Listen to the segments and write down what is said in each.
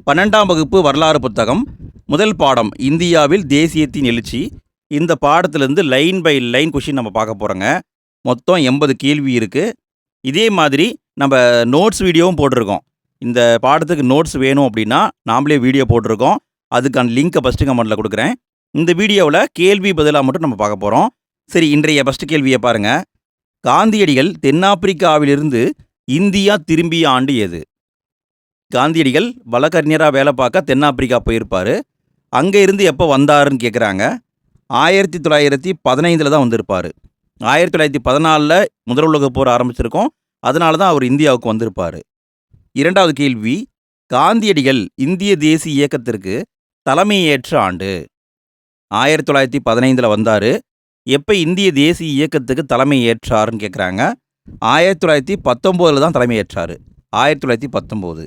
12ஆம் வகுப்பு வரலாறு புத்தகம் முதல் பாடம் இந்தியாவில் தேசியத்தின் எழுச்சி. இந்த பாடத்திலேருந்து லைன் பை லைன் கொஷின் நம்ம பார்க்க போகிறோங்க. மொத்தம் 80 கேள்வி இருக்குது. இதே மாதிரி நம்ம நோட்ஸ் வீடியோவும் போட்டிருக்கோம். இந்த பாடத்துக்கு நோட்ஸ் வேணும் அப்படின்னா நாமளே வீடியோ போட்டிருக்கோம். அதுக்கான லிங்க்கை ஃபஸ்ட்டு கமெண்ட்டில் கொடுக்குறேன். இந்த வீடியோவில் கேள்வி பதிலாக மட்டும் நம்ம பார்க்க போகிறோம். சரி, இன்றைய ஃபஸ்ட்டு கேள்வியை பாருங்கள். காந்தியடிகள் தென்னாப்பிரிக்காவிலிருந்து இந்தியா திரும்பிய ஆண்டு எது? காந்தியடிகள் வழக்கறிஞராக வேலை பார்க்க தென்னாப்பிரிக்கா போயிருப்பார். அங்கே இருந்து எப்போ வந்தாருன்னு கேட்குறாங்க. 1915 தான் வந்திருப்பார். 1914 முதல் உலகப் போர் ஆரம்பிச்சிருக்கோம். அதனால தான் அவர் இந்தியாவுக்கு வந்திருப்பார். இரண்டாவது கேள்வி, காந்தியடிகள் இந்திய தேசிய இயக்கத்திற்கு தலைமையேற்ற ஆண்டு? 1915 வந்தார். எப்போ இந்திய தேசிய இயக்கத்துக்கு தலைமை ஏற்றாருன்னு கேட்குறாங்க. 1919 தான் தலைமையேற்றார். 1919.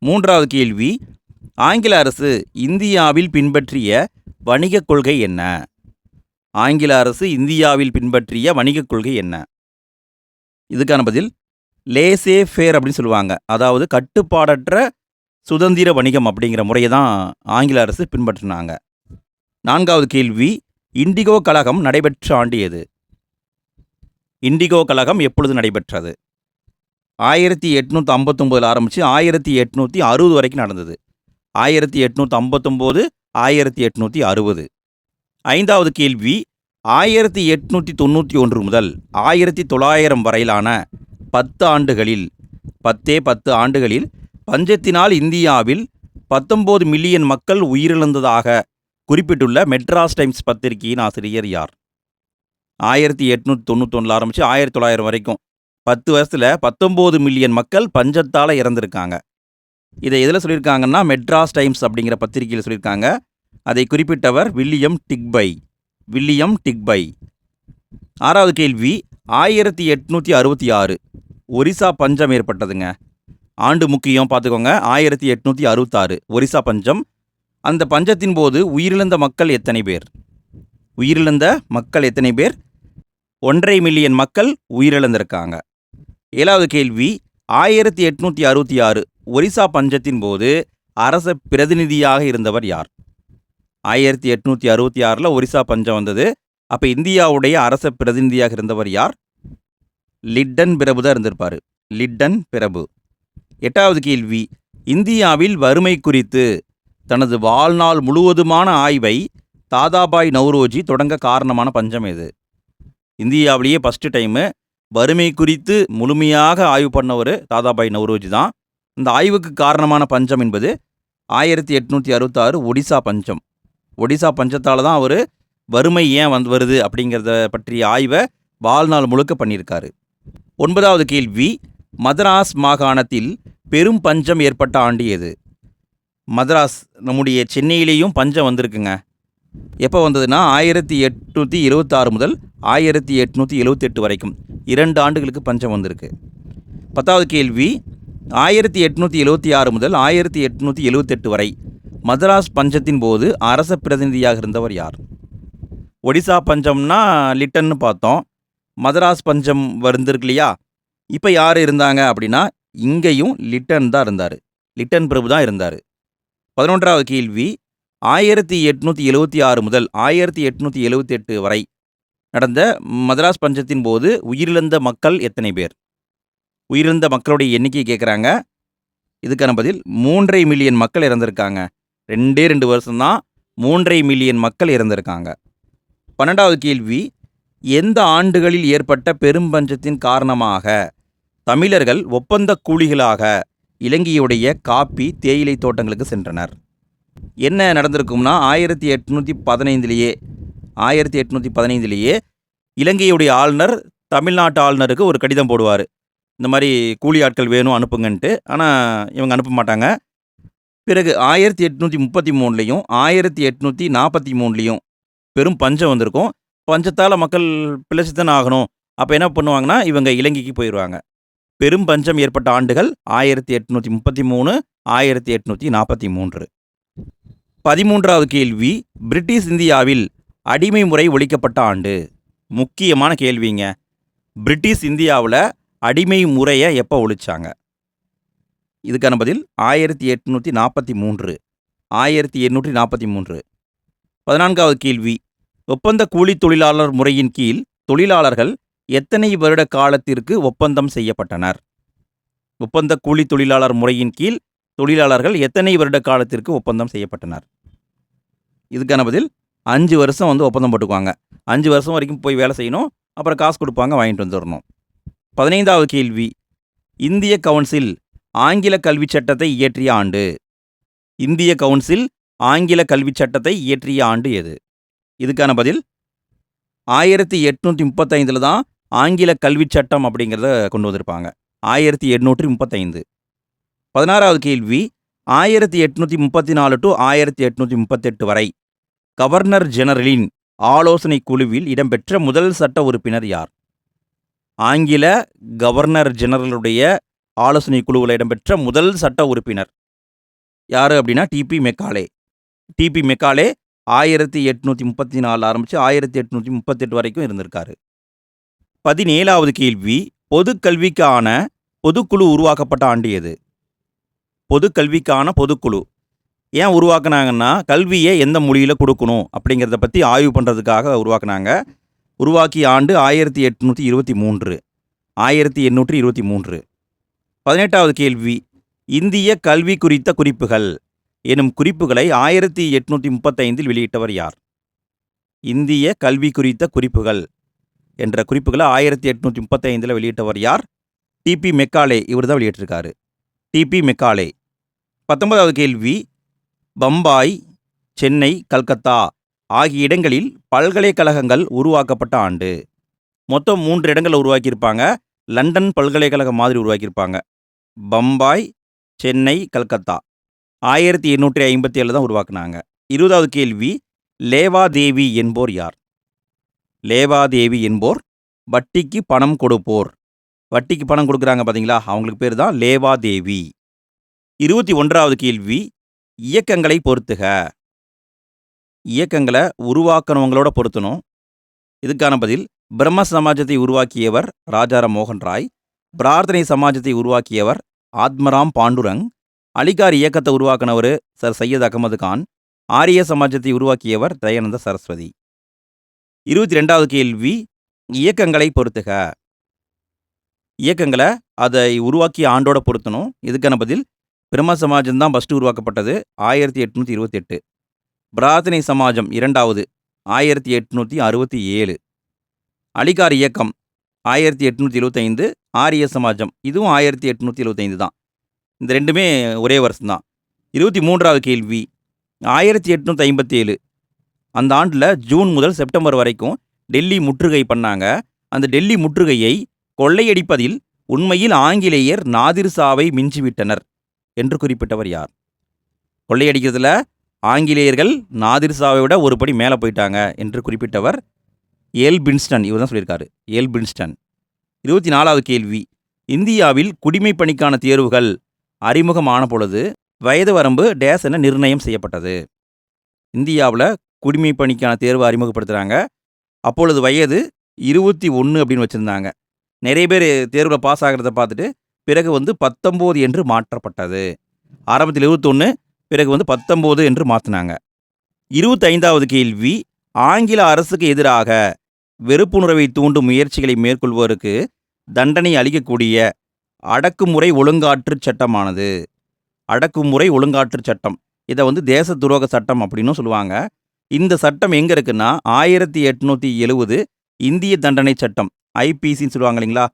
மூன்றாவது கேள்வி, ஆங்கில அரசு இந்தியாவில் பின்பற்றிய வணிகக் கொள்கை என்ன? ஆங்கில அரசு இந்தியாவில் பின்பற்றிய வணிகக் கொள்கை என்ன? இதுக்கான பதில் லேசே ஃபேர் அப்படின்னு சொல்லுவாங்க. அதாவது கட்டுப்பாடற்ற சுதந்திர வணிகம் அப்படிங்கிற முறையை தான் ஆங்கில அரசு பின்பற்றினாங்க. நான்காவது கேள்வி, இண்டிகோ கழகம் நடைபெற்ற ஆண்டு எது? இண்டிகோ கழகம் எப்பொழுது நடைபெற்றது? 1859 ஆரம்பித்து 1860 வரைக்கும் நடந்தது. 1859, 1860. ஐந்தாவது கேள்வி, 1891 முதல் 1900 வரையிலான 10 ஆண்டுகளில் 10 ஆண்டுகளில் பஞ்சத்தினால் இந்தியாவில் 19 மில்லியன் மக்கள் உயிரிழந்ததாக குறிப்பிட்டுள்ள மெட்ராஸ் டைம்ஸ் பத்திரிகையின் ஆசிரியர் யார்? 1891 ஆரம்பித்து 1900 வரைக்கும் 10 வருஷத்தில் 19 மில்லியன் மக்கள் பஞ்சத்தால் இறந்துருக்காங்க. இதை எதில் சொல்லியிருக்காங்கன்னா மெட்ராஸ் டைம்ஸ் அப்படிங்கிற பத்திரிகையில் சொல்லியிருக்காங்க. அதை குறிப்பிட்டவர் வில்லியம் டிக்பை. ஆறாவது கேள்வி, 1866 ஒரிசா பஞ்சம் ஏற்பட்டதுங்க. ஆண்டு முக்கியம் பார்த்துக்கோங்க. 1866 ஒரிசா பஞ்சம். அந்த பஞ்சத்தின் போது உயிரிழந்த மக்கள் எத்தனை பேர்? 1.5 மில்லியன் மக்கள் உயிரிழந்திருக்காங்க. ஏழாவது கேள்வி, 1866 ஒரிசா பஞ்சத்தின் போது அரச பிரதிநிதியாக இருந்தவர் யார்? 1866 ஒரிசா பஞ்சம் வந்தது. அப்போ இந்தியாவுடைய அரச பிரதிநிதியாக இருந்தவர் யார்? லிட்டன் பிரபு தான் இருந்திருப்பார். லிட்டன் பிரபு. எட்டாவது கேள்வி, இந்தியாவில் வறுமை குறித்து தனது வாழ்நாள் முழுவதுமான ஆய்வை தாதாபாய் நவ்ரோஜி தொடங்க காரணமான பஞ்சம் எது? இந்தியாவிலேயே ஃபஸ்ட்டு டைமு வறுமை குறித்து முழுமையாக ஆய்வு பண்ணவர் தாதாபாய் நவ்ரோஜி தான். இந்த ஆய்வுக்கு காரணமான பஞ்சம் என்பது 1866 ஒடிசா பஞ்சம். ஒடிசா பஞ்சத்தால் தான் அவர் வறுமை ஏன் வருது அப்படிங்கிறத பற்றிய ஆய்வை வாழ்நாள் முழுக்க பண்ணியிருக்காரு. ஒன்பதாவது கேள்வி, மதராஸ் மாகாணத்தில் பெரும் பஞ்சம் ஏற்பட்ட ஆண்டு எது? மதராஸ் நம்முடைய சென்னையிலேயும் பஞ்சம் வந்திருக்குங்க. எப்போ வந்ததுன்னா 1826 முதல் 1878 வரைக்கும் 2 ஆண்டுகளுக்கு பஞ்சம் வந்திருக்கு. 10வது கேள்வி, 1876 முதல் 1878 வரை மதராஸ் பஞ்சத்தின் போது அரச பிரதிநிதியாக இருந்தவர் யார்? ஒடிசா பஞ்சம்னா லிட்டன்னு பார்த்தோம். மதராஸ் பஞ்சம் வந்திருக்கு இல்லையா? இப்போ யார் இருந்தாங்க அப்படின்னா இங்கேயும் லிட்டன் தான் இருந்தார். லிட்டன் பிரபு தான் இருந்தார். 11வது கேள்வி, 1876 முதல் 1878 வரை நடந்த மதராஸ் பஞ்சத்தின் போது உயிரிழந்த மக்கள் எத்தனை பேர்? உயிரிழந்த மக்களுடைய எண்ணிக்கை கேட்குறாங்க. இதுக்கான பதில் 3.5 மில்லியன் மக்கள் இறந்துருக்காங்க. 2 வருஷம்தான் 3.5 மில்லியன் மக்கள் இறந்துருக்காங்க. 12வது கேள்வி, எந்த ஆண்டுகளில் ஏற்பட்ட பெரும்பஞ்சத்தின் காரணமாக தமிழர்கள் ஒப்பந்த கூலிகளாக இலங்கையுடைய காப்பி தேயிலை தோட்டங்களுக்கு சென்றனர்? என்ன நடந்திருக்கும்னா 1815 இலங்கையுடைய ஆளுநர் தமிழ்நாட்டு ஆளுநருக்கு ஒரு கடிதம் போடுவார். இந்த மாதிரி கூலி ஆட்கள் வேணும் அனுப்புங்கன்ட்டு. ஆனால் இவங்க அனுப்ப மாட்டாங்க. பிறகு 1833 1843 பெரும் பஞ்சம் வந்திருக்கும். பஞ்சத்தால் மக்கள் பிழைச்சுத்தானே ஆகணும். அப்போ என்ன பண்ணுவாங்கன்னா இவங்க இலங்கைக்கு போயிடுவாங்க. பெரும் பஞ்சம் ஏற்பட்ட ஆண்டுகள் 1833, 1843. 13வது கேள்வி, பிரிட்டிஷ் இந்தியாவில் அடிமை முறை ஒழிக்கப்பட்ட ஆண்டு? முக்கியமான கேள்விங்க. பிரிட்டிஷ் இந்தியாவில் அடிமை முறையை எப்போ ஒழிச்சாங்க? இதுக்கான பதில் 1843. 1843. 14வது கேள்வி. ஒப்பந்த கூலி தொழிலாளர் முறையின் கீழ் தொழிலாளர்கள் எத்தனை வருட காலத்திற்கு ஒப்பந்தம் செய்யப்பட்டனர்? ஒப்பந்த கூலி தொழிலாளர் முறையின் கீழ் தொழிலாளர்கள் எத்தனை வருட காலத்திற்கு ஒப்பந்தம் செய்யப்பட்டனர்? இதுக்கான பதில் 5 வருஷம் ஒப்பந்தம் போட்டுக்குவாங்க. 5 வருஷம் வரைக்கும் போய் வேலை செய்யணும். அப்புறம் காசு கொடுப்பாங்க, வாங்கிட்டு வந்துடணும். 15வது கேள்வி. இந்திய கவுன்சில் ஆங்கில கல்விச் சட்டத்தை இயற்றிய ஆண்டு. இந்திய கவுன்சில் ஆங்கில கல்விச் சட்டத்தை இயற்றிய ஆண்டு எது? இதுக்கான பதில் 1835 தான் ஆங்கில கல்விச் சட்டம் அப்படிங்கிறத கொண்டு வந்திருப்பாங்க. 1835. 16வது கேள்வி. 1834 டு 1838 வரை கவர்னர் ஜெனரலின் ஆலோசனை குழுவில் இடம்பெற்ற முதல் சட்ட உறுப்பினர் யார்? ஆங்கில கவர்னர் ஜெனரலுடைய ஆலோசனை குழுவில் இடம்பெற்ற முதல் சட்ட உறுப்பினர் யார் அப்படின்னா டிபி மெக்காலே. டிபி மெக்காலே 1834 ஆரம்பித்து 1838 வரைக்கும் இருந்திருக்காரு. 17வது கேள்வி. பொது கல்விக்கான பொதுக்குழு உருவாக்கப்பட்ட ஆண்டு எது? பொது கல்விக்கான பொதுக்குழு ஏன் உருவாக்குனாங்கன்னா, கல்வியை எந்த மொழியில் கொடுக்கணும் அப்படிங்கிறத பற்றி ஆய்வு பண்ணுறதுக்காக உருவாக்குனாங்க. உருவாக்கிய ஆண்டு 1823. 1823. 18வது கேள்வி. இந்திய கல்வி குறித்த குறிப்புகள் எனும் குறிப்புகளை 1835 வெளியிட்டவர் யார்? இந்திய கல்வி குறித்த குறிப்புகள் என்ற குறிப்புகளை 1835 வெளியிட்டவர் யார்? DP Macaulay. இவர் தான் வெளியிட்டிருக்காரு. DP Macaulay. 19வது கேள்வி. பம்பாய், சென்னை, கல்கத்தா ஆகிய இடங்களில் பல்கலைக்கழகங்கள் உருவாக்கப்பட்ட ஆண்டு. மொத்தம் 3 இடங்களை உருவாக்கியிருப்பாங்க. லண்டன் பல்கலைக்கழகம் மாதிரி உருவாக்கியிருப்பாங்க. பம்பாய், சென்னை, கல்கத்தா 1857 தான் உருவாக்குனாங்க. 20வது கேள்வி. லேவாதேவி என்போர் யார்? லேவாதேவி என்போர் வட்டிக்கு பணம் கொடுப்போர். வட்டிக்கு பணம் கொடுக்குறாங்க பார்த்தீங்களா, அவங்களுக்கு பேர் தான் லேவாதேவி. 21வது கேள்வி. இயக்கங்களை பொறுத்துக. இயக்கங்களை உருவாக்கினவங்களோட பொருத்தணும். இதுக்கான பதில் பிரம்ம சமாஜத்தை உருவாக்கியவர் ராஜாராம் மோகன் ராய். பிரார்த்தனை சமாஜத்தை உருவாக்கியவர் ஆத்மராம் பாண்டுரங். அலிகார் இயக்கத்தை உருவாக்கினவர் சர் சையத் அகமது கான். ஆரிய சமாஜத்தை உருவாக்கியவர் தயானந்த சரஸ்வதி. 22வது கேள்வி. இயக்கங்களை பொறுத்துக. இயக்கங்களை அதை உருவாக்கிய ஆண்டோட பொருத்தணும். இதுக்கான பதில் பிரம்ம சமாஜம் தான் ஃபஸ்ட்டு உருவாக்கப்பட்டது 1828. பிரார்த்தனை சமாஜம் 2வது 1867. அலிகார் இயக்கம் 1875. ஆரிய சமாஜம் இதுவும் 1875 தான். இந்த ரெண்டுமே ஒரே வருஷம்தான். 23வது கேள்வி. 1857 அந்த ஆண்டில் ஜூன் முதல் செப்டம்பர் வரைக்கும் டெல்லி முற்றுகை பண்ணாங்க. அந்த டெல்லி முற்றுகையை கொள்ளையடிப்பதில் உண்மையில் ஆங்கிலேயர் நாதிர்ஷாவை மிஞ்சிவிட்டனர் என்று குறிப்பிட்டவர் யார்? கொள்ளையடிக்கிறதுல ஆங்கிலேயர்கள் நாதிர்ஷாவை விட ஒரு படி மேலே போயிட்டாங்க என்று குறிப்பிட்டவர் எல்பின்ஸ்டன். இவர் தான் சொல்லியிருக்காரு, எல்பின்ஸ்டன். 24வது கேள்வி. இந்தியாவில் குடிமைப் பணிக்கான தேர்வுகள் அறிமுகமான பொழுது வயது வரம்பு டேஸ் என நிர்ணயம் செய்யப்பட்டது. இந்தியாவில் குடிமைப் பணிக்கான தேர்வு அறிமுகப்படுத்துகிறாங்க. அப்பொழுது வயது 21 அப்படின்னு வச்சுருந்தாங்க. நிறைய பேர் தேர்வில் பாஸ் ஆகிறத பார்த்துட்டு பிறகு 19 என்று மாற்றப்பட்டது. ஆரம்பத்தில் 21, பிறகு 19 என்று மாற்றினாங்க. 25வது கேள்வி. ஆங்கில அரசுக்கு எதிராக வெறுப்புணர்வை தூண்டும் முயற்சிகளை மேற்கொள்வோருக்கு தண்டனை அளிக்கக்கூடிய அடக்குமுறை ஒழுங்காற்று சட்டமானது. அடக்குமுறை ஒழுங்காற்று சட்டம், இதை தேச துரோக சட்டம் அப்படின்னு சொல்லுவாங்க. இந்த சட்டம் எங்கே இருக்குன்னா 1870 இந்திய தண்டனை சட்டம் ஐபிசின்னு சொல்லுவாங்க இல்லைங்களா,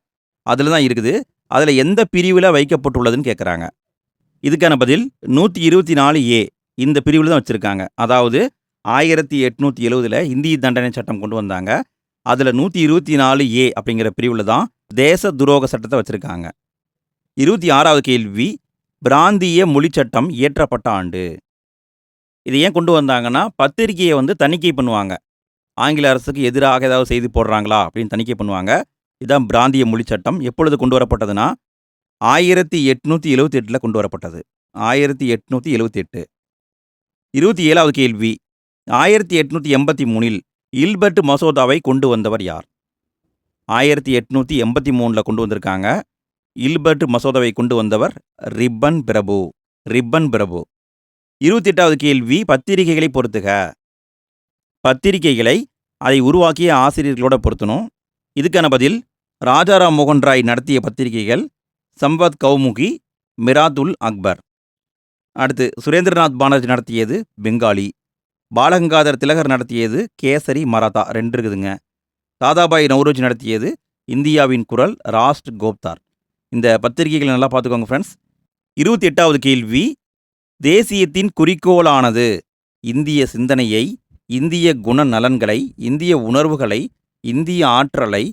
அதில் தான் இருக்குது. அதில் எந்த பிரிவில் வைக்கப்பட்டுள்ளதுன்னு கேட்குறாங்க. இதுக்கான பதில் 124A இந்த பிரிவில் தான் வச்சுருக்காங்க. அதாவது 1870 இந்திய தண்டனை சட்டம் கொண்டு வந்தாங்க. அதில் 124A அப்படிங்கிற பிரிவில் தான் தேச துரோக சட்டத்தை வச்சுருக்காங்க. 26வது கேள்வி. பிராந்திய மொழி சட்டம் இயற்றப்பட்ட ஆண்டு. இதை ஏன் கொண்டு வந்தாங்கன்னா, பத்திரிகையை தணிக்கை பண்ணுவாங்க. ஆங்கில அரசுக்கு எதிராக ஏதாவது செய்தி போடுறாங்களா அப்படின்னு தணிக்கை பண்ணுவாங்க. இதுதான் பிராந்திய மொழி சட்டம். எப்பொழுது கொண்டு வரப்பட்டதுன்னா 1878 கொண்டு வரப்பட்டது. 1878. 27வது கேள்வி. 1883 இல்பர்ட் மசோதாவை கொண்டு வந்தவர் யார்? 1883 கொண்டு வந்திருக்காங்க. இல்பர்ட் மசோதாவை கொண்டு வந்தவர் ரிப்பன் பிரபு. 28வது கேள்வி, பத்திரிகைகளை பொறுத்துக. பத்திரிகைகளை அதை உருவாக்கிய ஆசிரியர்களோட பொருத்தணும். இதுக்கான பதில் ராஜாராம் மோகன் ராய் நடத்திய பத்திரிகைகள் சம்பத் கௌமுகி, மிராத்துல் அக்பர். அடுத்து சுரேந்திரநாத் பானர்ஜி நடத்தியது பெங்காலி. பாலகங்காதர் திலகர் நடத்தியது கேசரி மராத்தா, 2 இருக்குதுங்க. தாதாபாய் நவ்ரோஜி நடத்தியது இந்தியாவின் குரல், ராஷ்ட் கோப்தார். இந்த பத்திரிகைகளை நல்லா பார்த்துக்கோங்க ஃப்ரெண்ட்ஸ். 28வது கேள்வி, தேசியத்தின் குறிக்கோளானது இந்திய சிந்தனையை, இந்திய குணநலன்களை, இந்திய உணர்வுகளை, இந்திய ஆற்றலை,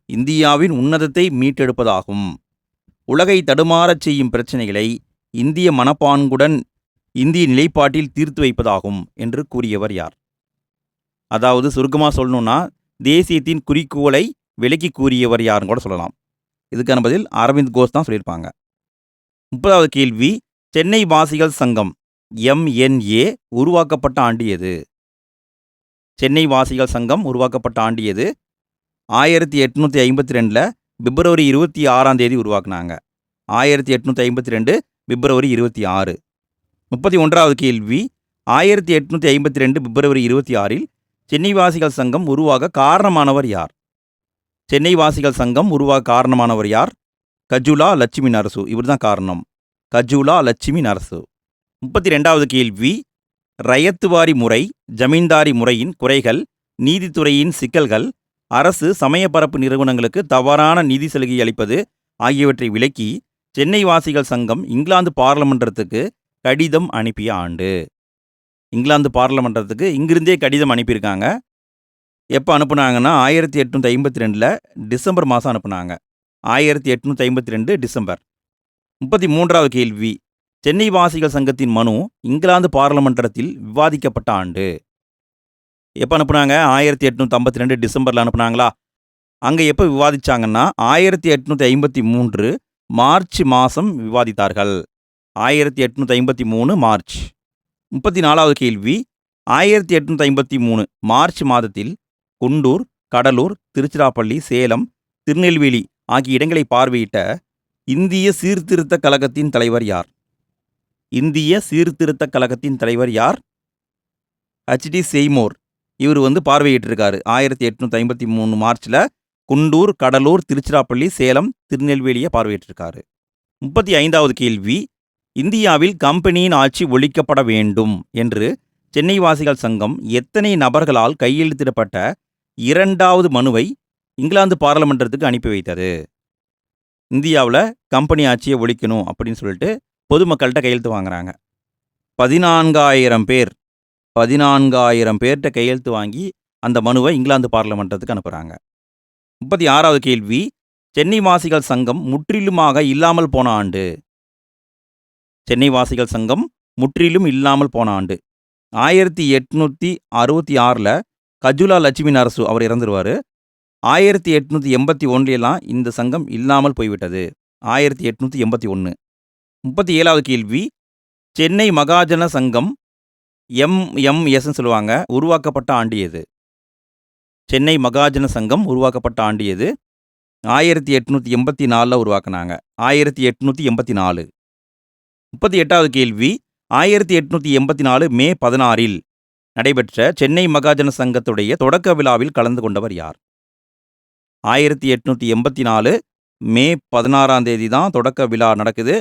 இந்தியாவின் உன்னதத்தை மீட்டெடுப்பதாகும். உலகை தடுமாறச் செய்யும் பிரச்சனைகளை இந்திய மனப்பான்குடன் இந்திய நிலைப்பாட்டில் தீர்த்து வைப்பதாகும் என்று கூறியவர் யார்? அதாவது சுருக்கமாக சொல்லணும்னா தேசியத்தின் குறிக்கோளை விளக்கி கூறியவர் யாருன்னு கூட சொல்லலாம். இதுக்கான பதில் அரவிந்த் கோஷ் தான் சொல்லியிருப்பாங்க. 30வது கேள்வி, சென்னை வாசிகள் சங்கம் MNA உருவாக்கப்பட்ட ஆண்டு எது? சென்னை வாசிகள் சங்கம் உருவாக்கப்பட்ட ஆண்டு எது? 1852 பிப்ரவரி 26ஆம் தேதி உருவாக்குனாங்க. 1852 பிப்ரவரி 26. 31வது கேள்வி, 1852 பிப்ரவரி 26இல் சென்னை வாசிகள் சங்கம் உருவாக காரணமானவர் யார்? சென்னை வாசிகள் சங்கம் உருவாக காரணமானவர் யார்? கஜுலா லட்சுமி நரசு. இவர் தான் காரணம், கஜுலா லட்சுமி நரசு. 32வது கேள்வி, ரயத்துவாரி முறை, ஜமீன்தாரி முறையின் குறைகள், நீதித்துறையின் சிக்கல்கள், அரசு சமயப்பரப்பு நிறுவனங்களுக்கு தவறான நிதி சலுகை அளிப்பது ஆகியவற்றை விளக்கி சென்னை வாசிகள் சங்கம் இங்கிலாந்து பாராளுமன்றத்துக்கு கடிதம் அனுப்பிய ஆண்டு. இங்கிலாந்து பாராளுமன்றத்துக்கு இங்கிருந்தே கடிதம் அனுப்பியிருக்காங்க. எப்போ அனுப்புனாங்கன்னா 1852 டிசம்பர் மாதம் அனுப்புனாங்க. 1852 டிசம்பர். 33வது கேள்வி, சென்னை வாசிகள் சங்கத்தின் மனு இங்கிலாந்து பாராளுமன்றத்தில் விவாதிக்கப்பட்ட ஆண்டு. எப்போ அனுப்புனாங்க? 1852 டிசம்பரில் அனுப்புனாங்களா? அங்கே எப்போ விவாதிச்சாங்கன்னா 1853 மார்ச் மாதம் விவாதித்தார்கள். 1853 மார்ச். 34வது கேள்வி, 1853 மார்ச் மாதத்தில் குண்டூர், கடலூர், திருச்சிராப்பள்ளி, சேலம், திருநெல்வேலி ஆகிய இடங்களை பார்வையிட்ட இந்திய சீர்திருத்த கழகத்தின் தலைவர் யார்? இந்திய சீர்திருத்த கழகத்தின் தலைவர் யார்? HD செய்மோர். இவர் பார்வையிட்டிருக்காரு 1853 மார்ச்சில் குண்டூர், கடலூர், திருச்சிராப்பள்ளி, சேலம், திருநெல்வேலியை பார்வையிட்டிருக்காரு. 35வது கேள்வி, இந்தியாவில் கம்பெனியின் ஆட்சி ஒழிக்கப்பட வேண்டும் என்று சென்னை வாசிகள் சங்கம் எத்தனை நபர்களால் கையெழுத்திடப்பட்ட 2வது மனுவை இங்கிலாந்து பாராளுமன்றத்துக்கு அனுப்பி வைத்தது? இந்தியாவில் கம்பெனி ஆட்சியை ஒழிக்கணும் அப்படின்னு சொல்லிட்டு பொதுமக்கள்கிட்ட கையெழுத்து வாங்குறாங்க. 14,000 பேர் 14,000 பேர்கிட்ட கையெழுத்து வாங்கி அந்த மனுவை இங்கிலாந்து பாராளுமன்றத்துக்கு அனுப்புகிறாங்க. 36வது கேள்வி, சென்னை வாசிகள் சங்கம் முற்றிலுமாக இல்லாமல் போன ஆண்டு. சென்னை வாசிகள் சங்கம் முற்றிலும் இல்லாமல் போன ஆண்டு 1866 கஜுலா லட்சுமி நரசு அவர் இறந்துருவார். 1881 இந்த சங்கம் இல்லாமல் போய்விட்டது. 1881. 37வது கேள்வி, சென்னை மகாஜன சங்கம் MMSன்னு சொல்லுவாங்க, உருவாக்கப்பட்ட ஆண்டு எது? சென்னை மகாஜன சங்கம் உருவாக்கப்பட்ட ஆண்டு எது? 1884 உருவாக்குனாங்க. 1884. 38வது கேள்வி, 1884 மே 16 நடைபெற்ற சென்னை மகாஜன சங்கத்துடைய தொடக்க விழாவில் கலந்து கொண்டவர் யார்? 1884 மே 16 தான் தொடக்க விழா நடக்குது.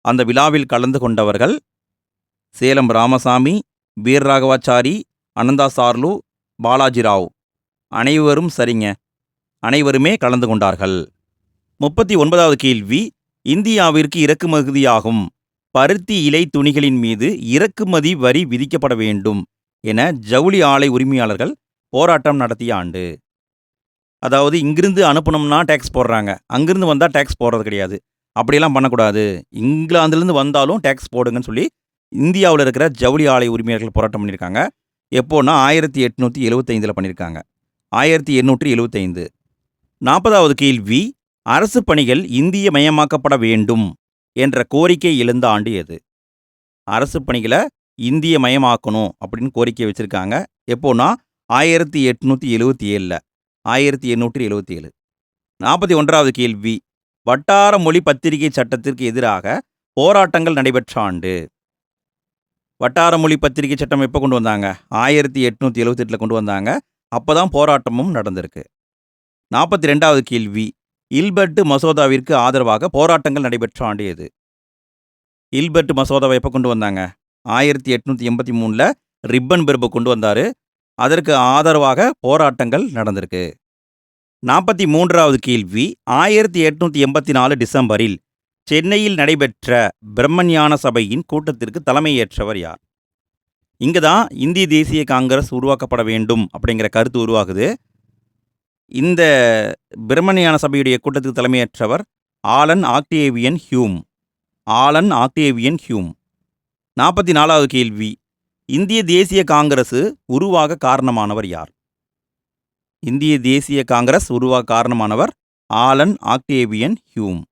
அந்த விழாவில் கலந்து கொண்டவர்கள் சேலம் ராமசாமி, வீரராகவாச்சாரி, அனந்தா சார்லு, பாலாஜி ராவ். அனைவரும் சரிங்க, அனைவருமே கலந்து கொண்டார்கள். 39வது கேள்வி, இந்தியாவிற்கு இறக்குமதியாகும் பருத்தி இலை துணிகளின் மீது இறக்குமதி வரி விதிக்கப்பட வேண்டும் என ஜவுளி ஆலை உரிமையாளர்கள் போராட்டம் நடத்திய ஆண்டு. அதாவது இங்கிருந்து அனுப்பணும்னா டேக்ஸ் போடுறாங்க, அங்கிருந்து வந்தால் டேக்ஸ் போடுறது கிடையாது. அப்படியெல்லாம் பண்ணக்கூடாது, இங்கிலாந்துலேருந்து வந்தாலும் டேக்ஸ் போடுங்கன்னு சொல்லி இந்தியாவில் இருக்கிற ஜவுளி ஆலை உரிமையாளர்கள் போராட்டம் பண்ணியிருக்காங்க. எப்போன்னா 1875 பண்ணியிருக்காங்க. 1875. 40வது கேள்வி, அரசு பணிகள் இந்திய மயமாக்கப்பட வேண்டும் என்ற கோரிக்கை எழுந்த ஆண்டு எது? அரசு பணிகளை இந்திய மயமாக்கணும் அப்படின்னு கோரிக்கை வச்சுருக்காங்க. எப்போன்னா 1877. 1877. 41வது கேள்வி, வட்டார மொழி பத்திரிகை சட்டத்திற்கு எதிராக போராட்டங்கள் நடைபெற்ற ஆண்டு. வட்டார மொழி பத்திரிகை சட்டம் எப்போ கொண்டு வந்தாங்க? 1878 கொண்டு வந்தாங்க. அப்போ தான் போராட்டமும் நடந்திருக்கு. 42வது கேள்வி, இல்பர்ட் மசோதாவிற்கு ஆதரவாக போராட்டங்கள் நடைபெற்ற ஆண்டு எது? இல்பர்ட் மசோதாவை எப்போ கொண்டு வந்தாங்க? 1883 ரிப்பன் பிரபு கொண்டு வந்தார். அதற்கு ஆதரவாக போராட்டங்கள் நடந்திருக்கு. 43வது கேள்வி, 1884 டிசம்பரில் சென்னையில் நடைபெற்ற பிரம்மஞான சபையின் கூட்டத்திற்கு தலைமையேற்றவர் யார்? இங்கே தான் இந்திய தேசிய காங்கிரஸ் உருவாக்கப்பட வேண்டும் அப்படிங்கிற கருத்து உருவாகுது. இந்த பிரம்மஞான சபையுடைய கூட்டத்துக்கு தலைமையேற்றவர் ஆலன் ஆக்டேவியன் ஹியூம். 44வது கேள்வி, இந்திய தேசிய காங்கிரஸ் உருவாக காரணமானவர் யார்? இந்திய தேசிய காங்கிரஸ் உருவாக காரணமானவர் ஆலன் ஆக்டேவியன் ஹியூம்.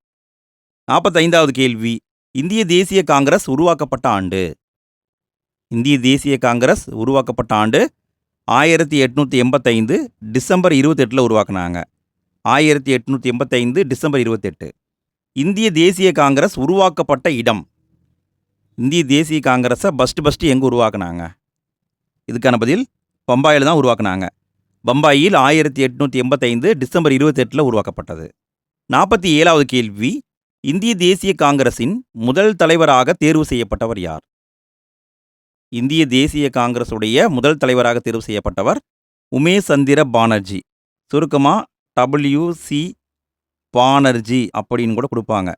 45வது கேள்வி, இந்திய தேசிய காங்கிரஸ் உருவாக்கப்பட்ட ஆண்டு. இந்திய தேசிய காங்கிரஸ் உருவாக்கப்பட்ட ஆண்டு 1885 டிசம்பர் 28 உருவாக்குனாங்க. 1885 டிசம்பர் 28. இந்திய தேசிய காங்கிரஸ் உருவாக்கப்பட்ட இடம். இந்திய தேசிய காங்கிரஸை ஃபஸ்ட்டு எங்கே உருவாக்குனாங்க? இதுக்கான பதில் பம்பாயில் தான் உருவாக்குனாங்க. பம்பாயில் 1885 டிசம்பர் 28 உருவாக்கப்பட்டது. 47வது கேள்வி, இந்திய தேசிய காங்கிரஸின் முதல் தலைவராக தேர்வு செய்யப்பட்டவர் யார்? இந்திய தேசிய காங்கிரஸுடைய முதல் தலைவராக தேர்வு செய்யப்பட்டவர் உமேஷ் சந்திர பானர்ஜி. சுருக்கமாக WC பானர்ஜி அப்படின்னு கூட கொடுப்பாங்க.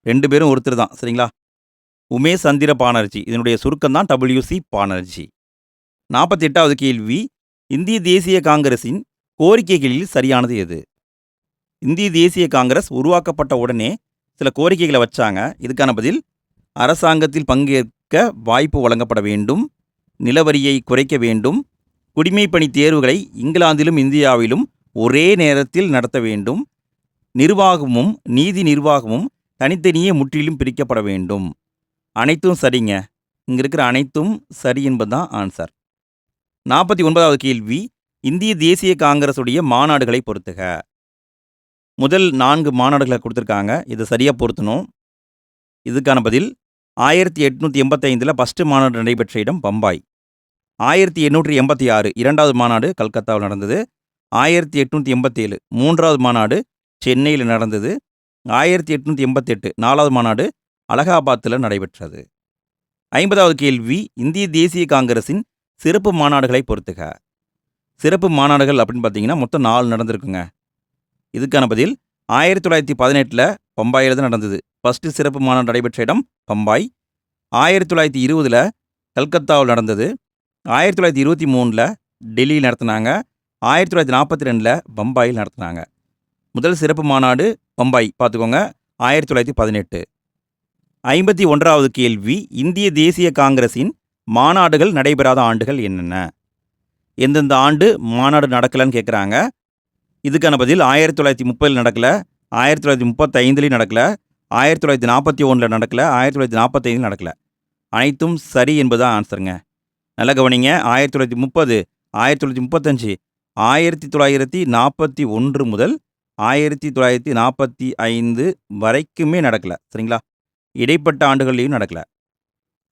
2 பேரும் ஒருத்தர் தான், சரிங்களா? உமேஷ் சந்திர பானர்ஜி, இதனுடைய சுருக்கம் தான் WC பானர்ஜி. 48வது கேள்வி, இந்திய தேசிய காங்கிரஸின் கோரிக்கைகளில் சரியானது எது? இந்திய தேசிய காங்கிரஸ் உருவாக்கப்பட்ட உடனே சில கோரிக்கைகளை வச்சாங்க. இதுக்கான பதில் அரசாங்கத்தில் பங்கேற்க வாய்ப்பு வழங்கப்பட வேண்டும், நிலவரியை குறைக்க வேண்டும், குடிமைப்பணி தேர்வுகளை இங்கிலாந்திலும் இந்தியாவிலும் ஒரே நேரத்தில் நடத்த வேண்டும், நிர்வாகமும் நீதி நிர்வாகமும் தனித்தனியே முற்றிலும் பிரிக்கப்பட வேண்டும். அனைத்தும் சரிங்க. இங்கே இருக்கிற அனைத்தும் சரி என்பது தான் ஆன்சர். 49வது கேள்வி, இந்திய தேசிய காங்கிரஸுடைய மாநாடுகளை பொறுத்துக. முதல் 4 மாநாடுகளை கொடுத்துருக்காங்க. இது சரியாக பொருத்தணும். இதுக்கான பதில் 1885 ஃபஸ்ட்டு மாநாடு நடைபெற்ற இடம் பம்பாய். 1886 2வது மாநாடு கல்கத்தாவில் நடந்தது. 1887 3வது மாநாடு சென்னையில் நடந்தது. 1888 4வது மாநாடு அலகாபாத்தில் நடைபெற்றது. 50வது கேள்வி, இந்திய தேசிய காங்கிரஸின் சிறப்பு மாநாடுகளை பொறுத்துக. சிறப்பு மாநாடுகள் அப்படின்னு பார்த்தீங்கன்னா மொத்தம் 4 நடந்திருக்குங்க. இதுக்கான பதில் 1918 பம்பாயில் தான் நடந்தது. ஃபஸ்ட்டு சிறப்பு மாநாடு நடைபெற்ற இடம் பம்பாய். 1920 கல்கத்தாவில் நடந்தது. 1923 டெல்லியில் நடத்தினாங்க. 1942 பம்பாயில் நடத்தினாங்க. முதல் சிறப்பு மாநாடு பம்பாய் பார்த்துக்கோங்க, 1918. 51வது கேள்வி, இந்திய தேசிய காங்கிரஸின் மாநாடுகள் நடைபெறாத ஆண்டுகள் என்னென்ன? எந்தெந்த ஆண்டு மாநாடு நடக்கலைன்னு கேட்குறாங்க. இதுக்கான பதில் 1930 நடக்கலை, 1935 நடக்கலை, 1941 நடக்கலை, 1945 நடக்கலை. அனைத்தும் சரி என்பதுதான் ஆன்சருங்க. நல்ல கவனிங்க. 1930, 1935, 1941 முதல் 1945 வரைக்குமே நடக்கலை, சரிங்களா? இடைப்பட்ட ஆண்டுகள்லையும் நடக்கலை.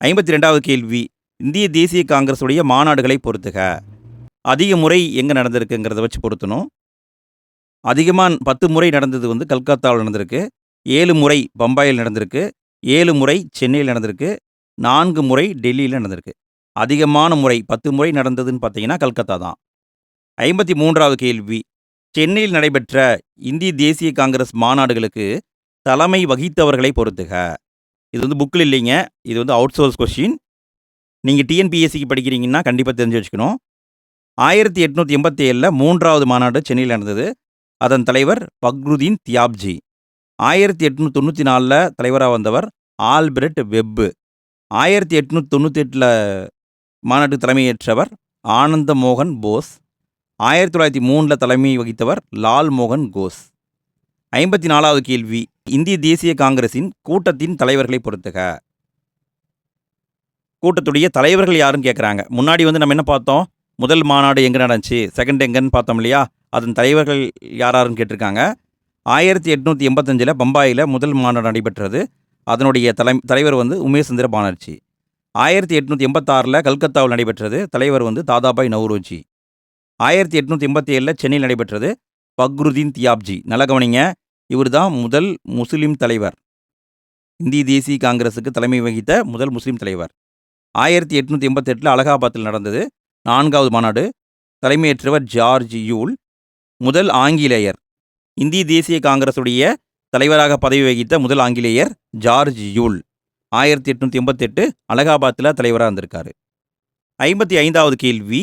52வது கேள்வி, இந்திய தேசிய காங்கிரஸுடைய மாநாடுகளை பொறுத்துக. அதிக முறை எங்கே நடந்திருக்குங்கிறத வச்சு பொருத்தணும். அதிகமாக 10 முறை நடந்தது வந்து கல்கத்தாவில் நடந்திருக்கு, 7 முறை பம்பாயில் நடந்திருக்கு, 7 முறை சென்னையில் நடந்திருக்கு, 4 முறை டெல்லியில் நடந்திருக்கு. அதிகமான முறை 10 முறை நடந்ததுன்னு பார்த்தீங்கன்னா கல்கத்தா தான். 53வது கேள்வி, சென்னையில் நடைபெற்ற இந்திய தேசிய காங்கிரஸ் மாநாடுகளுக்கு தலைமை வகித்தவர்களை பொறுத்துக. இது வந்து புக்கில் இல்லைங்க, இது வந்து அவுட் சோர்ஸ் கொஸ்டின். நீங்கள் டிஎன்பிஎஸ்சிக்கு படிக்கிறீங்கன்னா கண்டிப்பாக தெரிஞ்சு வச்சுக்கணும். 1887 3வது மாநாடு சென்னையில் நடந்தது. அதன் தலைவர் பக்ருதீன் தியாப்ஜி. 1894 தலைவராக வந்தவர் ஆல்பிரட் வெப்பு. 1898 மாநாட்டுக்கு தலைமையேற்றவர் ஆனந்த மோகன் போஸ். 1903 தலைமை வகித்தவர் லால் மோகன் கோஸ். 54வது கேள்வி, இந்திய தேசிய காங்கிரஸின் கூட்டத்தின் தலைவர்களை பொறுத்துக. கூட்டத்துடைய தலைவர்கள் யாருன்னு கேட்குறாங்க. முன்னாடி வந்து நம்ம என்ன பார்த்தோம்? முதல் மாநாடு எங்கே நடந்துச்சு, செகண்ட் எங்கன்னு பார்த்தோம் இல்லையா? அதன் தலைவர்கள் யாராருன்னு கேட்டிருக்காங்க. 1885 பம்பாயில் முதல் மாநாடு நடைபெற்றது. அதனுடைய தலைவர் உமேஷ் சந்திர பானர்ஜி. 1886 கல்கத்தாவில் நடைபெற்றது. தலைவர் தாதாபாய் நவ்ரோஜி. 1887 சென்னையில் நடைபெற்றது. பக்ருதீன் தியாப்ஜி. நல்ல கவனிங்க, இவர் தான் முதல் முஸ்லிம் தலைவர். இந்திய தேசிய காங்கிரஸுக்கு தலைமை வகித்த முதல் முஸ்லிம் தலைவர். 1888 அலகாபாத்தில் நடந்தது 4வது மாநாடு. தலைமையேற்றவர் ஜார்ஜ் யூல். முதல் ஆங்கிலேயர். இந்திய தேசிய காங்கிரசுடைய தலைவராக பதவி வகித்த முதல் ஆங்கிலேயர் ஜார்ஜ் யூல். 1888 அலகாபாத்தில் தலைவராக இருந்திருக்காரு. 55வது கேள்வி.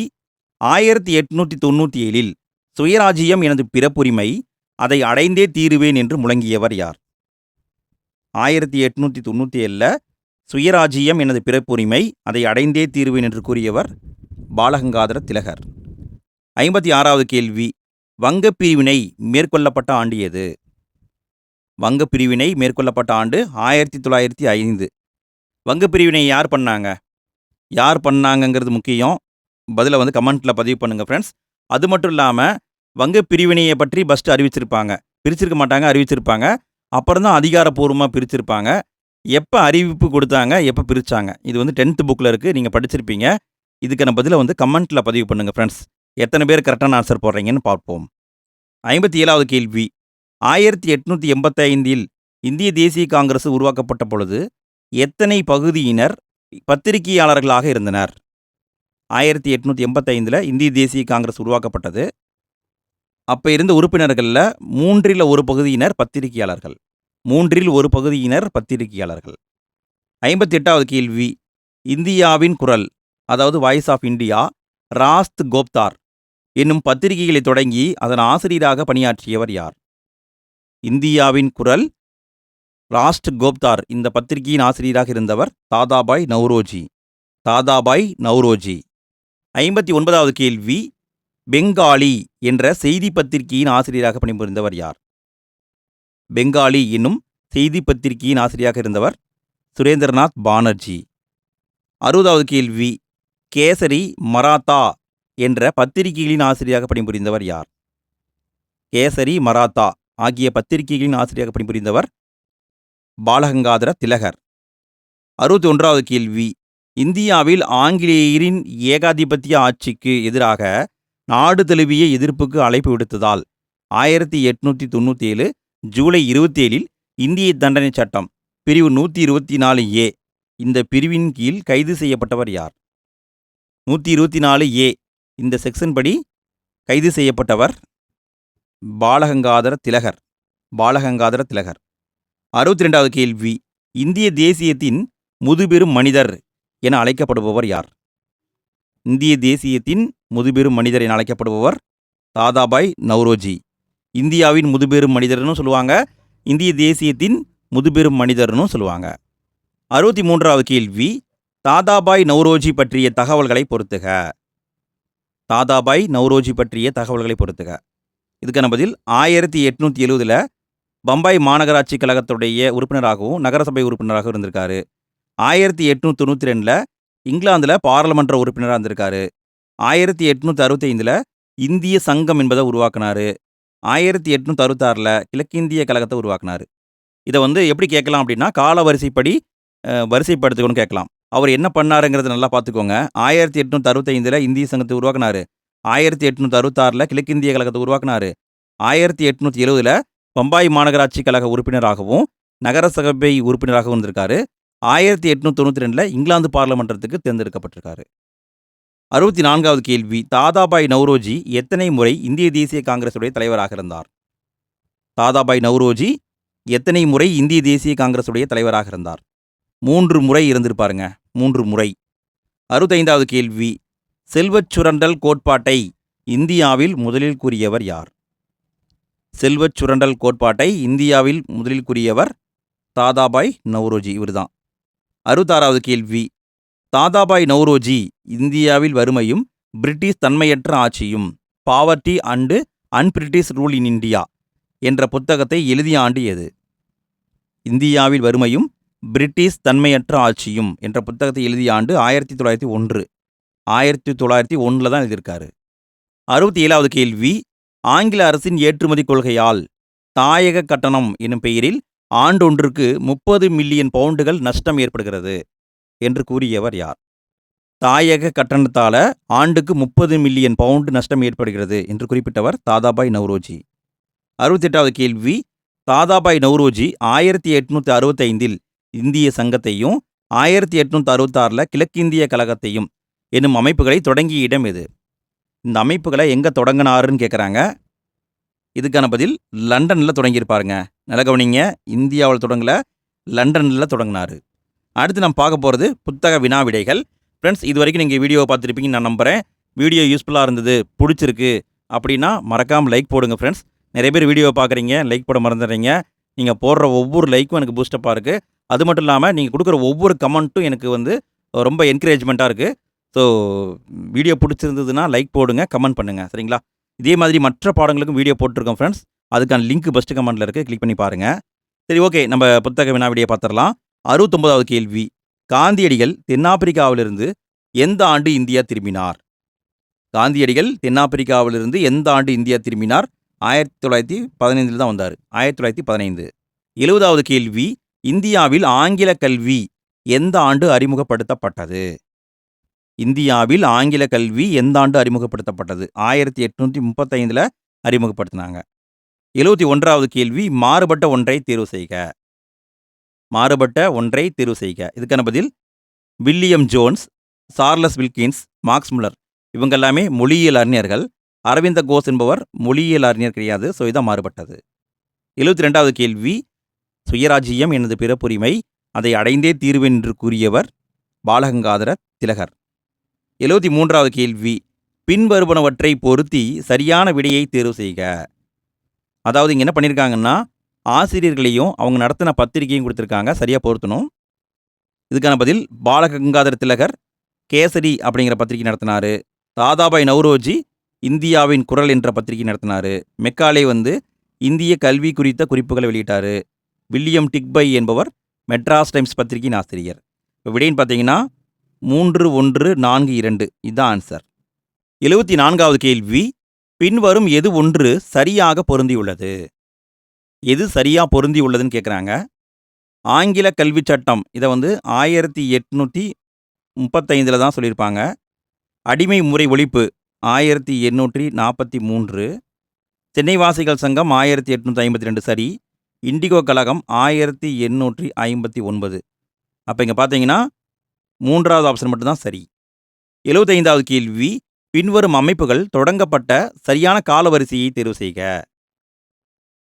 1897 சுயராஜ்யம் எனது பிறப்புரிமை, அதை அடைந்தே தீருவேன் என்று முழங்கியவர் யார்? 1897 சுயராஜ்யம் எனது பிறப்புரிமை, அதை அடைந்தே தீருவேன் என்று கூறியவர் பாலகங்காதர திலகர். 56வது கேள்வி. வங்கப் பிரிவினை மேற்கொள்ளப்பட்ட ஆண்டு எது? வங்கப் பிரிவினை மேற்கொள்ளப்பட்ட ஆண்டு 1905. வங்கப் பிரிவினை யார் பண்ணாங்க? யார் பண்ணாங்கங்கிறது முக்கியம். பதிலை கமெண்ட்டில் பதிவு பண்ணுங்கள் ஃப்ரெண்ட்ஸ். அது மட்டும் இல்லாமல் வங்கப் பிரிவினையை பற்றி ஃபஸ்ட்டு அறிவிச்சிருப்பாங்க. பிரிச்சிருக்க மாட்டாங்க, அறிவிச்சிருப்பாங்க. அப்புறம் தான் அதிகாரப்பூர்வமாக பிரிச்சிருப்பாங்க. எப்போ அறிவிப்பு கொடுத்தாங்க, எப்போ பிரித்தாங்க, இது 10th புக்கில் இருக்குது, நீங்கள் படிச்சிருப்பீங்க. இதுக்கான பதிலை கமெண்ட்டில் பதிவு பண்ணுங்கள் ஃப்ரெண்ட்ஸ். எத்தனை பேர் கரெக்டான ஆன்சர் போடுறீங்கன்னு பார்ப்போம். 57வது கேள்வி. 1885 இந்திய தேசிய காங்கிரஸ் உருவாக்கப்பட்ட பொழுது எத்தனை பகுதியினர் பத்திரிகையாளர்களாக இருந்தனர்? 1885 இந்திய தேசிய காங்கிரஸ் உருவாக்கப்பட்டது. அப்போ இருந்த உறுப்பினர்களில் 3 ஒரு பகுதியினர் பத்திரிகையாளர்கள். 3 ஒரு பகுதியினர் பத்திரிகையாளர்கள். 58வது கேள்வி. இந்தியாவின் குரல், அதாவது வாய்ஸ் ஆஃப் இந்தியா, ராஸ்த் கோப்தார் என்னும் பத்திரிகைகளை தொடங்கி அதன் ஆசிரியராக பணியாற்றியவர் யார்? இந்தியாவின் குரல், ராஸ்ட் கோப்தார், இந்த பத்திரிகையின் ஆசிரியராக இருந்தவர் தாதாபாய் நவ்ரோஜி. தாதாபாய் நவ்ரோஜி. 59வது கேள்வி. பெங்காலி என்ற செய்தி பத்திரிகையின் ஆசிரியராக பணிபுரிந்தவர் யார்? பெங்காலி என்னும் செய்தி பத்திரிகையின் ஆசிரியராக இருந்தவர் சுரேந்திரநாத் பானர்ஜி. 60வது கேள்வி. கேசரி, மராத்தா என்ற பத்திரிகைகளின் ஆசிரியராக பணிபுரிந்தவர் யார்? கேசரி, மராத்தா ஆகிய பத்திரிகைகளின் ஆசிரியராக பணிபுரிந்தவர் பாலகங்காதர திலகர். 61வது கேள்வி. இந்தியாவில் ஆங்கிலேயரின் ஏகாதிபத்திய ஆட்சிக்கு எதிராக நாடு தழுவிய எதிர்ப்புக்கு அழைப்பு விடுத்ததால் 1897 ஜூலை 27 இந்திய தண்டனை சட்டம் பிரிவு 124A இந்த பிரிவின் கீழ் கைது செய்யப்பட்டவர் யார்? 124A இந்த செக்ஷன் படி கைது செய்யப்பட்டவர் பாலகங்காதர திலகர். பாலகங்காதர திலகர். 62வது கேள்வி. இந்திய தேசியத்தின் முதுபெரும் மனிதர் என அழைக்கப்படுபவர் யார்? இந்திய தேசியத்தின் முதுபெரும் மனிதர் என அழைக்கப்படுபவர் தாதாபாய் நவ்ரோஜி. இந்தியாவின் முதுபெரும் மனிதர்னு சொல்லுவாங்க, இந்திய தேசியத்தின் முதுபெரும் மனிதர்னு சொல்லுவாங்க. 63வது கேள்வி. தாதாபாய் நவ்ரோஜி பற்றிய தகவல்களை பொறுத்துக. தாதாபாய் நவ்ரோஜி பற்றிய தகவல்களை பொறுத்துக. இதுக்கான பதில் 1870 பம்பாய் மாநகராட்சி கழகத்துடைய உறுப்பினராகவும் நகரசபை உறுப்பினராகவும் இருந்திருக்காரு. 1892 இங்கிலாந்தில் பாராளுமன்ற உறுப்பினராக இருந்திருக்காரு. 1865 இந்திய சங்கம் என்பதை உருவாக்கினார். 1866 கிழக்கிந்திய கழகத்தை உருவாக்கினார். இதை எப்படி கேட்கலாம் அப்படின்னா, கால வரிசைப்படி வரிசைப்படுத்துக்கணும்னு கேட்கலாம். அவர் என்ன பண்ணாருங்கிறத நல்லா பார்த்துக்கோங்க. 1865 இந்திய சங்கத்தை உருவாக்கினார். 1866 கிழக்கிந்திய கழகத்தை உருவாக்கினார். 1870 பம்பாய் மாநகராட்சி கழக உறுப்பினராகவும் நகரசபை உறுப்பினராகவும் இருந்திருக்காரு. 1892 இங்கிலாந்து பாராளுமன்றத்துக்கு தேர்ந்தெடுக்கப்பட்டிருக்காரு. 64வது கேள்வி. தாதாபாய் நவ்ரோஜி எத்தனை முறை இந்திய தேசிய காங்கிரசுடைய தலைவராக இருந்தார்? தாதாபாய் நவ்ரோஜி எத்தனை முறை இந்திய தேசிய காங்கிரசுடைய தலைவராக இருந்தார்? 3 முறை இருந்திருப்பாருங்க. 3 முறை. 65வது கேள்வி. செல்வச் சுரண்டல் கோட்பாட்டை இந்தியாவில் முதலில் கூறியவர் யார்? செல்வச் சுரண்டல் கோட்பாட்டை இந்தியாவில் முதலில் கூறியவர் தாதாபாய் நவ்ரோஜி. இவர்தான். 66வது கேள்வி. தாதாபாய் நவ்ரோஜி இந்தியாவில் வறுமையும் பிரிட்டிஷ் தன்மையற்ற ஆட்சியும், poverty and unbritish rule in India என்ற புத்தகத்தை எழுதிய ஆண்டு எது? இந்தியாவில் வறுமையும் பிரிட்டிஷ் தன்மையற்ற ஆட்சியும் என்ற புத்தகத்தை எழுதிய ஆண்டு 1901. 1901 தான் எழுதியிருக்காரு. 67வது கேள்வி. ஆங்கில அரசின் ஏற்றுமதி கொள்கையால் தாயக கட்டணம் எனும் பெயரில் ஆண்டொன்றுக்கு 30 மில்லியன் பவுண்டுகள் நஷ்டம் ஏற்படுகிறது என்று கூறியவர் யார்? தாயக கட்டணத்தால ஆண்டுக்கு 30 மில்லியன் பவுண்டு நஷ்டம் ஏற்படுகிறது என்று குறிப்பிட்டவர் தாதாபாய் நவ்ரோஜி. 68வது கேள்வி, தாதாபாய் நவ்ரோஜி 1865 இந்திய சங்கத்தையும் 1866 கிழக்கிந்திய கழகத்தையும் என்னும் அமைப்புகளை தொடங்கிய இடம் எது? இந்த அமைப்புகளை எங்கே தொடங்கினாருன்னு கேட்குறாங்க. இதுக்கான பதில் லண்டனில் தொடங்கியிருப்பாருங்க. நல்ல கவனிங்க, இந்தியாவில் தொடங்கல, லண்டனில் தொடங்கினாரு. அடுத்து நம்ம பார்க்க போகிறது புத்தக வினா விடைகள். ஃப்ரெண்ட்ஸ், இது வரைக்கும் நீங்கள் வீடியோவை பார்த்துருப்பீங்கன்னு நான் நம்புகிறேன். வீடியோ யூஸ்ஃபுல்லாக இருந்தது, பிடிச்சிருக்கு அப்படின்னா மறக்காமல் லைக் போடுங்க ஃப்ரெண்ட்ஸ். நிறைய பேர் வீடியோவை பார்க்குறீங்க, லைக் போட மறந்துடுறீங்க. நீங்கள் போடுற ஒவ்வொரு லைக்கும் எனக்கு பூஸ்டப்பாக இருக்குது. அது மட்டும் இல்லாமல் நீங்கள் கொடுக்குற ஒவ்வொரு கமெண்ட்டும் எனக்கு ரொம்ப என்கரேஜ்மெண்ட்டாக இருக்குது. ஸோ வீடியோ பிடிச்சிருந்ததுன்னா லைக் போடுங்க, கமெண்ட் பண்ணுங்கள், சரிங்களா? இதே மாதிரி மற்ற பாடங்களுக்கும் வீடியோ போட்டிருக்கோம் ஃப்ரெண்ட்ஸ். அதுக்கான லிங்க் ஃபஸ்ட்டு கமெண்ட்டில் இருக்குது, கிளிக் பண்ணி பாருங்கள். சரி, ஓகே, நம்ம புத்தக வினாவிடையை பார்த்துடலாம். 69வது கேள்வி, காந்தியடிகள் தென்னாப்பிரிக்காவிலிருந்து எந்த ஆண்டு இந்தியா திரும்பினார்? காந்தியடிகள் தென்னாப்பிரிக்காவிலிருந்து எந்த ஆண்டு இந்தியா திரும்பினார்? 1915 தான் வந்தார், 1915. 70வது கேள்வி, இந்தியாவில் ஆங்கில கல்வி எந்த ஆண்டு அறிமுகப்படுத்தப்பட்டது? இந்தியாவில் ஆங்கில கல்வி எந்த ஆண்டு அறிமுகப்படுத்தப்பட்டது? 1835 அறிமுகப்படுத்தினாங்க. 71வது கேள்வி, மாறுபட்ட ஒன்றை தேர்வு செய்க. மாறுபட்ட ஒன்றை தேர்வு செய்க. இதுக்கான பதில் William Jones, Charles Wilkins, marks Muller. இவங்க எல்லாமே மொழியியல் அறிஞர்கள். அரவிந்த கோஷ் என்பவர் மொழியியல் அறிஞர் கிடையாது. ஸோ இதான் மாறுபட்டது. 72வது கேள்வி, சுயராஜ்யம் எனது பிறப்புரிமை, அதை அடைந்தே தீர்வேன் என்று கூறியவர் பாலகங்காதர திலகர். 73வது கேள்வி, பின்வருவனவற்றை பொருத்தி சரியான விடையை தேர்வு செய்க. அதாவது இங்கே என்ன பண்ணியிருக்காங்கன்னா, ஆசிரியர்களையும் அவங்க நடத்தின பத்திரிகையும் கொடுத்துருக்காங்க, சரியாக பொருத்தணும். இதுக்கான பதில் பாலகங்காதர திலகர் கேசரி அப்படிங்கிற பத்திரிகை நடத்தினார். தாதாபாய் நவ்ரோஜி இந்தியாவின் குரல் என்ற பத்திரிகை நடத்தினார். மெக்காலே இந்திய கல்வி குறித்த குறிப்புகளை வெளியிட்டார். வில்லியம் டிக்பை என்பவர் மெட்ராஸ் டைம்ஸ் பத்திரிகையின் ஆசிரியர். இப்போ விடைன்னு பார்த்தீங்கன்னா 3142 இதுதான் ஆன்சர். 74வது கேள்வி, பின்வரும் எது ஒன்று சரியாக பொருந்தியுள்ளது? எது சரியாக பொருந்தியுள்ளதுன்னு கேட்குறாங்க. ஆங்கில கல்வி சட்டம் இதை 1835 தான் சொல்லியிருப்பாங்க. அடிமை முறை ஒழிப்பு 1843. சென்னை வாசிகள் சங்கம் 1852 சரி. இண்டிகோ கழகம் 1859. அப்போ இங்கே பார்த்தீங்கன்னா 3வது ஆப்ஷன் மட்டும்தான் சரி. 75வது கேள்வி, பின்வரும் அமைப்புகள் தொடங்கப்பட்ட சரியான காலவரிசையை தேர்வு செய்க.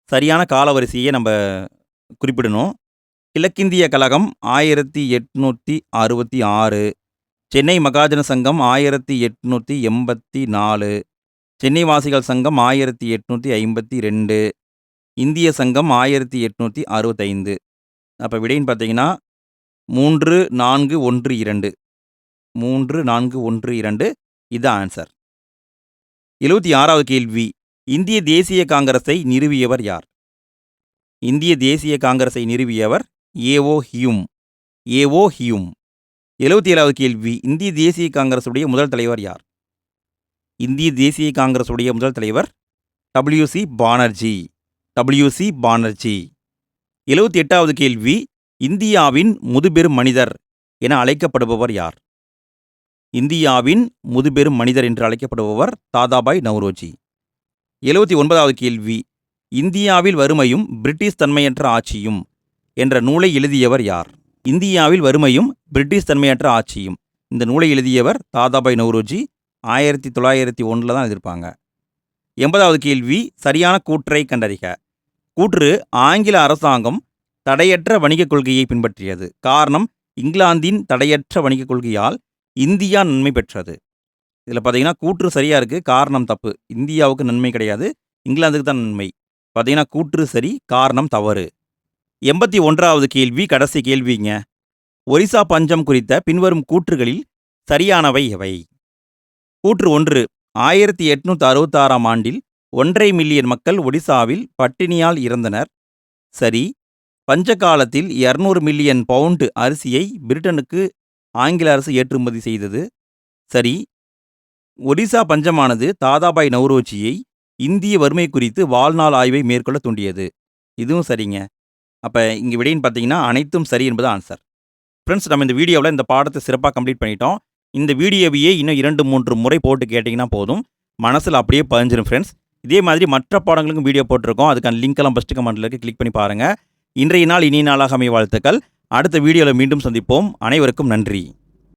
சரியான காலவரிசையை நம்ம குறிப்பிடணும். கிழக்கிந்திய கழகம் 1866, சென்னை மகாஜன சங்கம் 1884, சென்னை வாசிகள் சங்கம் 1852, இந்திய சங்கம் 1865. அப்போ விடைன்னு பார்த்தீங்கன்னா 3412. 3412 இதுதான் ஆன்சர். 76வது கேள்வி, இந்திய தேசிய காங்கிரஸை நிறுவியவர் யார்? இந்திய தேசிய காங்கிரஸை நிறுவியவர் A O. A O. Hume கேள்வி, இந்திய தேசிய காங்கிரஸுடைய முதல் தலைவர் யார்? இந்திய தேசிய காங்கிரஸுடைய முதல் தலைவர் WC பானர்ஜி. WC பானர்ஜி. 78வது கேள்வி, இந்தியாவின் முதுபெரும் மனிதர் என அழைக்கப்படுபவர் யார்? இந்தியாவின் முதுபெரும் மனிதர் என்று அழைக்கப்படுபவர் தாதாபாய் நவ்ரோஜி. 79வது கேள்வி, இந்தியாவில் வறுமையும் பிரிட்டிஷ் தன்மையற்ற ஆட்சியும் என்ற நூலை எழுதியவர் யார்? இந்தியாவில் வறுமையும் பிரிட்டிஷ் தன்மையற்ற ஆட்சியும் இந்த நூலை எழுதியவர் தாதாபாய் நவ்ரோஜி. 1901 தான் எழுதியிருப்பாங்க. 80வது கேள்வி, சரியான கூற்றை கண்டறிக. கூற்று, ஆங்கில அரசாங்கம் தடையற்ற வணிகக் கொள்கையை பின்பற்றியது. காரணம், இங்கிலாந்தின் தடையற்ற வணிகக் கொள்கையால் இந்தியா நன்மை பெற்றது. இதில் பார்த்தீங்கன்னா கூற்று சரியாக இருக்குது, காரணம் தப்பு. இந்தியாவுக்கு நன்மை கிடையாது, இங்கிலாந்துக்கு தான் நன்மை. பார்த்தீங்கன்னா கூற்று சரி, காரணம் தவறு. 81வது கேள்வி கடைசி கேள்விங்க. ஒரிசா பஞ்சம் குறித்த பின்வரும் கூற்றுகளில் சரியானவை எவை? கூற்று 1, 1866ஆம் ஆண்டில் 1.5 மில்லியன் மக்கள் ஒடிசாவில் பட்டினியால் இறந்தனர். சரி. பஞ்ச காலத்தில் 200 மில்லியன் பவுண்டு அரிசியை பிரிட்டனுக்கு ஆங்கில அரசு ஏற்றுமதி செய்தது. சரி. ஒடிசா பஞ்சமானது தாதாபாய் நவ்ரோஜியை இந்திய வறுமை குறித்து வாழ்நாள் ஆய்வை மேற்கொள்ள தூண்டியது? இதுவும் சரிங்க. அப்போ இங்கே விடைன்னு பார்த்தீங்கன்னா அனைத்தும் சரி என்பது ஆன்சர். ஃப்ரெண்ட்ஸ், நம்ம இந்த வீடியோவில் இந்த பாடத்தை சிறப்பாக கம்ப்ளீட் பண்ணிட்டோம். இந்த வீடியோவையே இன்னும் 2-3 முறை போட்டு கேட்டிங்கன்னா போதும், மனசில் அப்படியே பதிஞ்சிரும் ஃப்ரெண்ட்ஸ். இதே மாதிரி மற்ற பாடங்களுக்கும் வீடியோ போட்டிருக்கோம். அதுக்கான லிங்க் எல்லாம் ஃபஸ்ட்டு கமெண்ட்டில் இருக்குது, கிளிக் பண்ணி பாருங்கள். இன்றைய நாள் இனிய நாளாக அமைய வாழ்த்துக்கள். அடுத்த வீடியோவில் மீண்டும் சந்திப்போம். அனைவருக்கும் நன்றி.